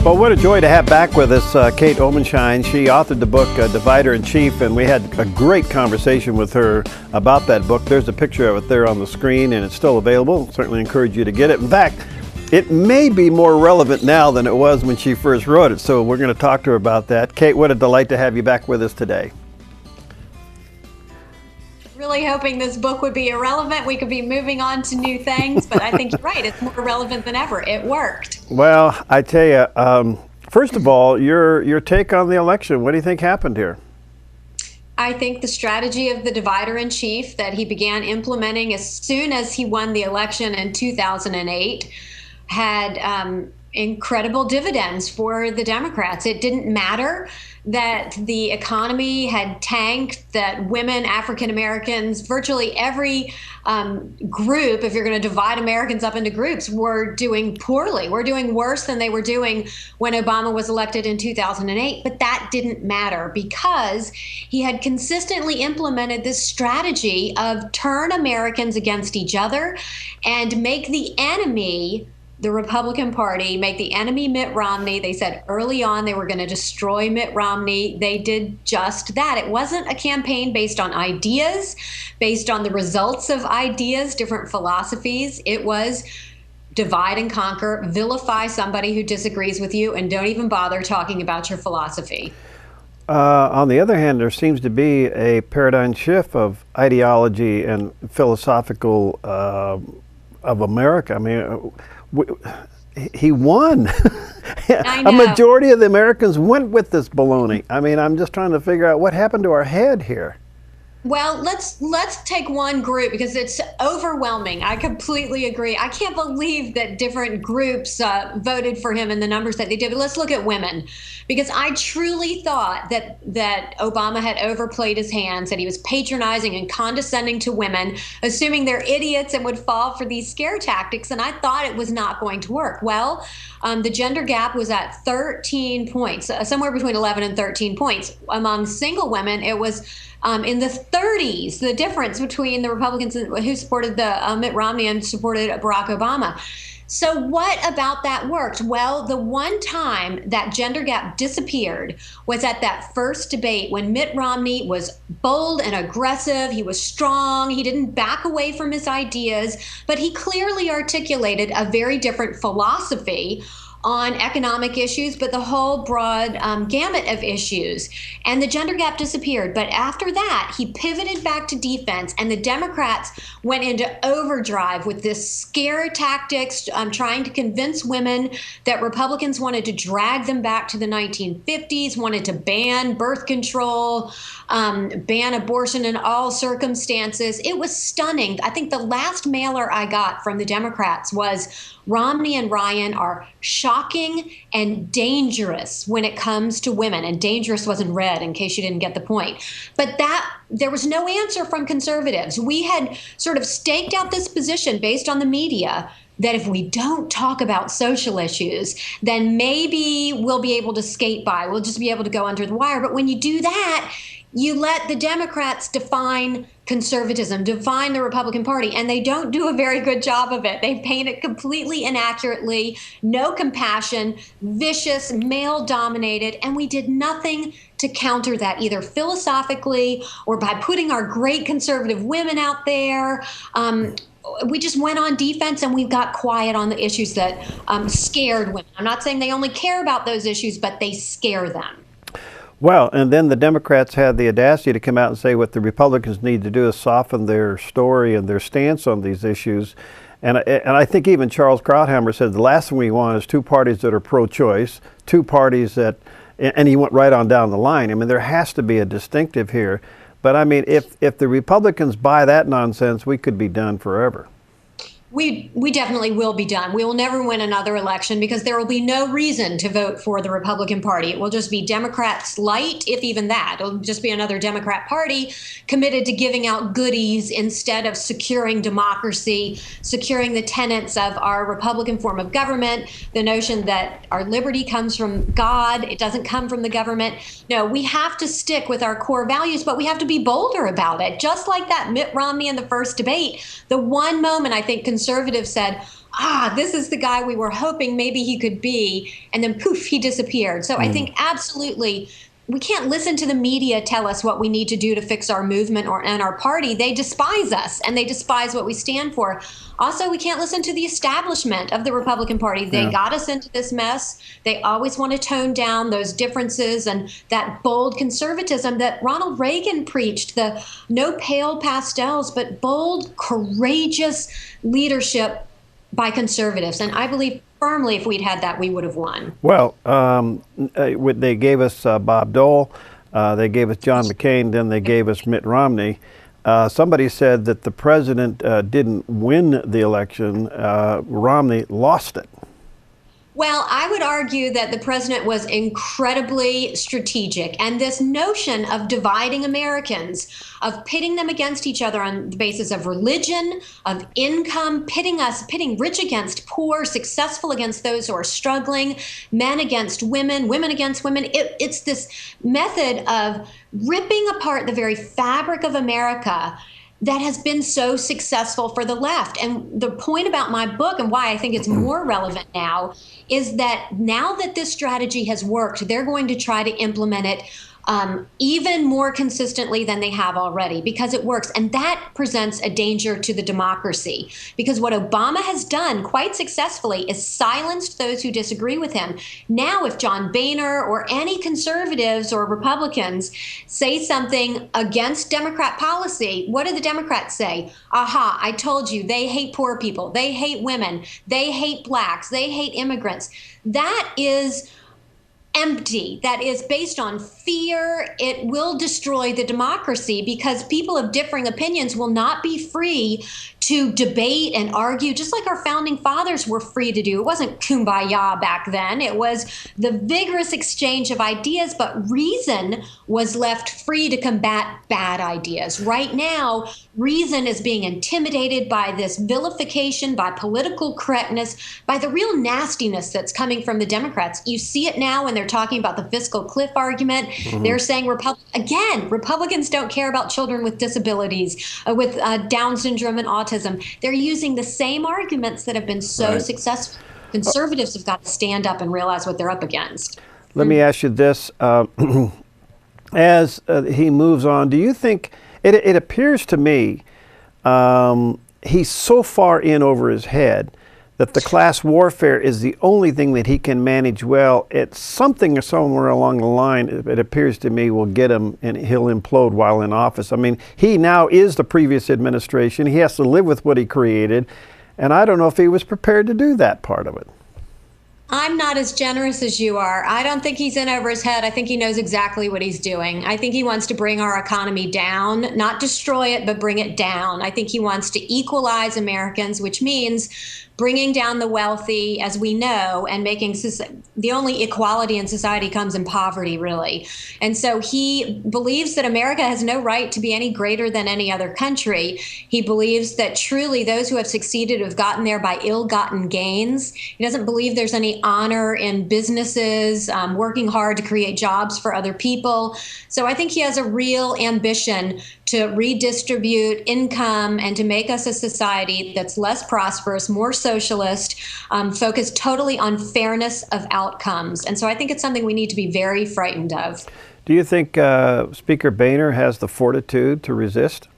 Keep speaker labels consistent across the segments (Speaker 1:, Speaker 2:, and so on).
Speaker 1: Well, what a joy to have back with us Kate Obenshain. She authored the book Divider in Chief, and we had a great conversation with her about that book. There's a picture of it there on the screen, and it's still available. Certainly encourage you to get it. In fact, it may be more relevant now than it was when she first wrote it, so we're going to talk to her about that. Kate, what a delight to have you back with us today.
Speaker 2: Really hoping this book would be irrelevant. We could be moving on to new things, but I think you're right. It's more relevant than ever. It worked.
Speaker 1: Well, I tell you, first of all, your take on the election. What do you think happened here?
Speaker 2: I think the strategy of the divider in chief that he began implementing as soon as he won the election in 2008 had incredible dividends for the Democrats. It didn't matter that the economy had tanked, that women, African Americans, virtually every group, if you're going to divide Americans up into groups, were doing poorly. We're doing worse than they were doing when Obama was elected in 2008. But that didn't matter because he had consistently implemented this strategy of turn Americans against each other and make the enemy the Republican Party, make the enemy Mitt Romney. They said early on they were going to destroy Mitt Romney. They did just that. It wasn't a campaign based on ideas, based on the results of ideas, different philosophies. It was divide and conquer, vilify somebody who disagrees with you, and don't even bother talking about your philosophy.
Speaker 1: On the other hand, there seems to be a paradigm shift of ideology and philosophical of America. I mean, he won. A majority of the Americans went with this baloney. I mean, I'm just trying to figure out what happened to our head here.
Speaker 2: Well, let's take one group because it's overwhelming. I completely agree. I can't believe that different groups voted for him in the numbers that they did. But let's look at women, because I truly thought that Obama had overplayed his hands, that he was patronizing and condescending to women, assuming they're idiots and would fall for these scare tactics. And I thought it was not going to work. Well, the gender gap was at 13 points, somewhere between 11 and 13 points. Among single women, it was in the 30s, the difference between the Republicans who supported the Mitt Romney and supported Barack Obama. So what about that worked? Well, the one time that gender gap disappeared was at that first debate when Mitt Romney was bold and aggressive. He was strong. He didn't back away from his ideas, but he clearly articulated a very different philosophy on economic issues, but the whole broad gamut of issues. And the gender gap disappeared. But after that, he pivoted back to defense, and the Democrats went into overdrive with this scare tactics, trying to convince women that Republicans wanted to drag them back to the 1950s, wanted to ban birth control, ban abortion in all circumstances. It was stunning. I think the last mailer I got from the Democrats was Romney and Ryan are shocking and dangerous when it comes to women. And dangerous was in red, in case you didn't get the point. But there was no answer from conservatives. We had sort of staked out this position based on the media that if we don't talk about social issues, then maybe we'll be able to skate by. We'll just be able to go under the wire. But when you do that, you let the Democrats define conservatism, define the Republican Party, and they don't do a very good job of it. They paint it completely inaccurately, no compassion, vicious, male-dominated, and we did nothing to counter that, either philosophically or by putting our great conservative women out there. We just went on defense, and we've got quiet on the issues that scared women. I'm not saying they only care about those issues, but they scare them.
Speaker 1: Well, and then the Democrats had the audacity to come out and say what the Republicans need to do is soften their story and their stance on these issues. And I think even Charles Krauthammer said the last thing we want is two parties that are pro-choice, two parties that, and he went right on down the line. I mean, there has to be a distinctive here. But I mean, if the Republicans buy that nonsense, we could be done forever.
Speaker 2: We definitely will be done. We will never win another election because there will be no reason to vote for the Republican Party. It will just be Democrats light, if even that. It'll just be another Democrat Party committed to giving out goodies instead of securing democracy, securing the tenets of our Republican form of government, the notion that our liberty comes from God, it doesn't come from the government. No, we have to stick with our core values, but we have to be bolder about it. Just like that Mitt Romney in the first debate, the one moment I think conservatives said, this is the guy we were hoping maybe he could be, and then poof, he disappeared. So I think absolutely we can't listen to the media tell us what we need to do to fix our movement and our party. They despise us and they despise what we stand for. Also, we can't listen to the establishment of the Republican Party. They got us into this mess. They always want to tone down those differences and that bold conservatism that Ronald Reagan preached, the no pale pastels, but bold, courageous leadership by conservatives. And I believe firmly if we'd had that, we would have won.
Speaker 1: Well, they gave us Bob Dole, they gave us John McCain, then they gave us Mitt Romney. Somebody said that the president didn't win the election, Romney lost it.
Speaker 2: Well, I would argue that the president was incredibly strategic. And this notion of dividing Americans, of pitting them against each other on the basis of religion, of income, pitting rich against poor, successful against those who are struggling, men against women, women against women. It's this method of ripping apart the very fabric of America that has been so successful for the left. And the point about my book and why I think it's more relevant now is that now that this strategy has worked, they're going to try to implement it even more consistently than they have already, because it works. And that presents a danger to the democracy, because what Obama has done quite successfully is silenced those who disagree with him. Now, if John Boehner or any conservatives or Republicans say something against Democrat policy, what do the Democrats say? Aha, I told you, they hate poor people, they hate women, they hate blacks, they hate immigrants. That is empty. That is based on fear. It will destroy the democracy because people of differing opinions will not be free to debate and argue, just like our founding fathers were free to do. It wasn't kumbaya back then. It was the vigorous exchange of ideas, but reason was left free to combat bad ideas. Right now, reason is being intimidated by this vilification, by political correctness, by the real nastiness that's coming from the Democrats. You see it now when they're talking about the fiscal cliff argument. They're saying, Republicans don't care about children with disabilities, with Down syndrome and autism. They're using the same arguments that have been so successful. Conservatives have got to stand up and realize what they're up against.
Speaker 1: Let me ask you this. As he moves on, do you think, it appears to me, he's so far in over his head that the class warfare is the only thing that he can manage well. It's something somewhere along the line, it appears to me, will get him and he'll implode while in office. I mean, he now is the previous administration. He has to live with what he created. And I don't know if he was prepared to do that part of it.
Speaker 2: I'm not as generous as you are. I don't think he's in over his head. I think he knows exactly what he's doing. I think he wants to bring our economy down, not destroy it, but bring it down. I think he wants to equalize Americans, which means bringing down the wealthy, as we know, and making the only equality in society comes in poverty, really. And so he believes that America has no right to be any greater than any other country. He believes that truly those who have succeeded have gotten there by ill-gotten gains. He doesn't believe there's any honor in businesses, working hard to create jobs for other people. So I think he has a real ambition to redistribute income and to make us a society that's less prosperous, more socialist, focused totally on fairness of outcomes. And so I think it's something we need to be very frightened of.
Speaker 1: Do you think Speaker Boehner has the fortitude to resist?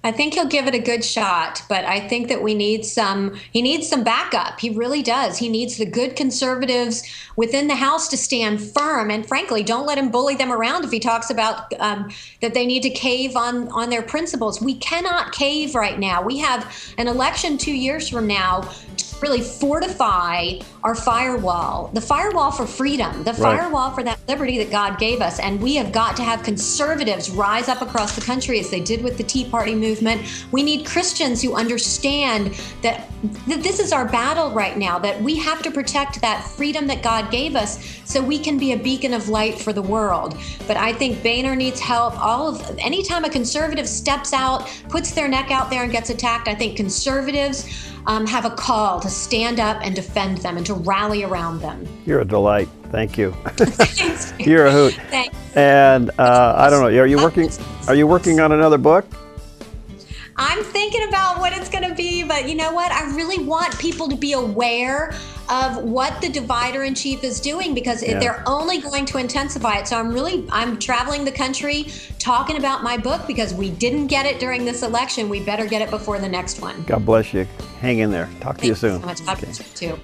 Speaker 2: I think he'll give it a good shot, but I think that he needs some backup. He really does. He needs the good conservatives within the House to stand firm. And frankly, don't let him bully them around if he talks about that they need to cave on their principles. We cannot cave right now. We have an election 2 years from now to really fortify our firewall, the firewall for freedom, the firewall for that liberty that God gave us. And we have got to have conservatives rise up across the country as they did with the Tea Party movement. We need Christians who understand that this is our battle right now, that we have to protect that freedom that God gave us so we can be a beacon of light for the world. But I think Boehner needs help. Anytime a conservative steps out, puts their neck out there and gets attacked, I think conservatives have a call to stand up and defend them and to rally around them.
Speaker 1: You're a delight. Thank you.
Speaker 2: Thanks.
Speaker 1: You're a hoot.
Speaker 2: Thanks.
Speaker 1: And I don't know, are you working on another book?
Speaker 2: I'm thinking about what it's going to be, but you know what? I really want people to be aware of what the divider in chief is doing, because they're only going to intensify it. So I'm traveling the country talking about my book, because we didn't get it during this election. We better get it before the next one.
Speaker 1: God bless you. Hang in there. Talk to you soon.
Speaker 2: Thanks so much. God bless you too.